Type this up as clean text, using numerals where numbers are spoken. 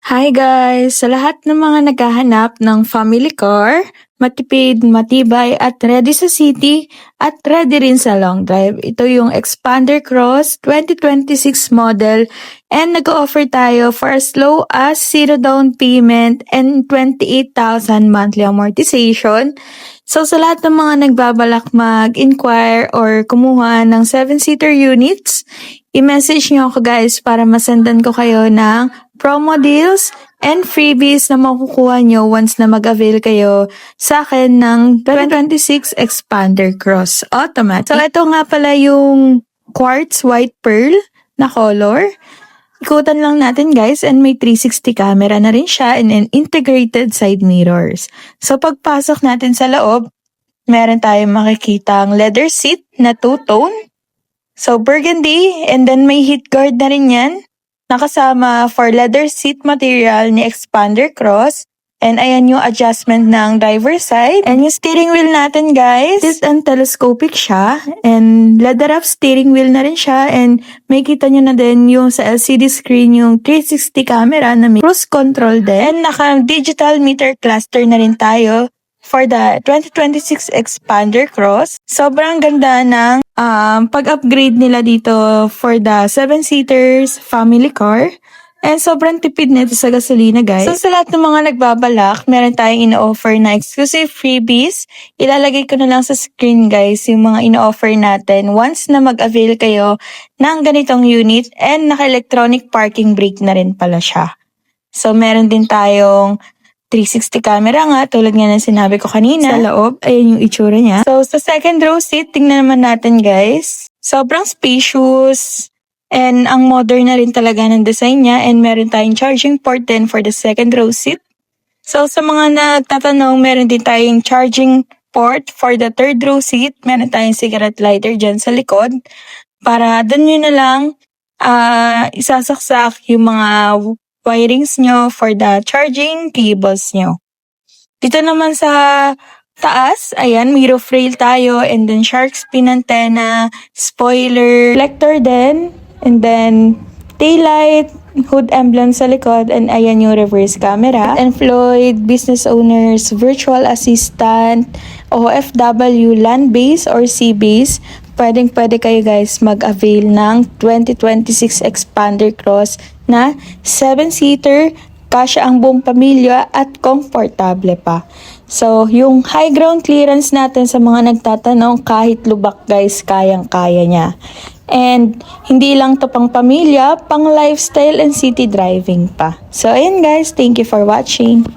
Hi guys! Sa lahat ng mga naghahanap ng family car, matipid, matibay at ready sa city at ready rin sa long drive. Ito yung Expander Cross 2026 model and nag-offer tayo for as low as 0 down payment and 28,000 monthly amortization. So sa lahat ng mga nagbabalak mag-inquire or kumuha ng 7-seater units, i-message nyo ako guys para masendan ko kayo ng promo deals and freebies na makukuha nyo once na mag-avail kayo sa akin ng 2026 Expander Cross Automatic. So ito nga pala yung quartz white pearl na color. Ikutan lang natin guys, and may 360 camera na rin siya and integrated side mirrors. So pagpasok natin sa loob, meron tayong makikitang leather seat na two-tone. So burgundy, and then may heat guard na rin yan. Nakasama for leather seat material ni Expander Cross. And ayan yung adjustment ng driver side. And yung steering wheel natin guys, this and telescopic siya. And leather up steering wheel na rin siya. And may kita nyo na din yung sa LCD screen yung 360 camera na may cruise control din. And naka-digital meter cluster na rin tayo for the 2026 Expander Cross. Sobrang ganda ng pag-upgrade nila dito for the 7-seaters family car. And sobrang tipid nito sa gasolina guys. So sa lahat ng mga nagbabalak, meron tayong ino-offer na exclusive freebies. Ilalagay ko na lang sa screen guys yung mga ino-offer natin once na mag-avail kayo ng ganitong unit, and naka-electronic parking brake na rin pala siya. So meron din tayong 360 camera nga, tulad nga ng sinabi ko kanina. Sa loob, ayan yung itsura niya. So sa second row seat, tingnan naman natin guys. Sobrang spacious. And ang modern na rin talaga ng design niya, and meron tayong charging port din for the second row seat. So sa mga nagtatanong, meron din tayong charging port for the third row seat. Meron tayong cigarette lighter dyan sa likod. Para dun nyo na lang isasaksak yung mga wirings nyo for the charging cables nyo. Dito naman sa taas, ayan, may roof rail tayo, and then shark fin antenna, spoiler, reflector din. And then, taillight, hood emblem sa likod, and ayan yung reverse camera. Employed, business owners, virtual assistant, OFW, land-based or sea-based, pwede kayo guys mag-avail ng 2026 Expander Cross na 7-seater, kasya ang buong pamilya at komportable pa. So, yung high ground clearance natin sa mga nagtatanong, kahit lubak guys, kayang-kaya niya. And hindi lang to pang pamilya, pang lifestyle and city driving pa. So, ayan guys, thank you for watching.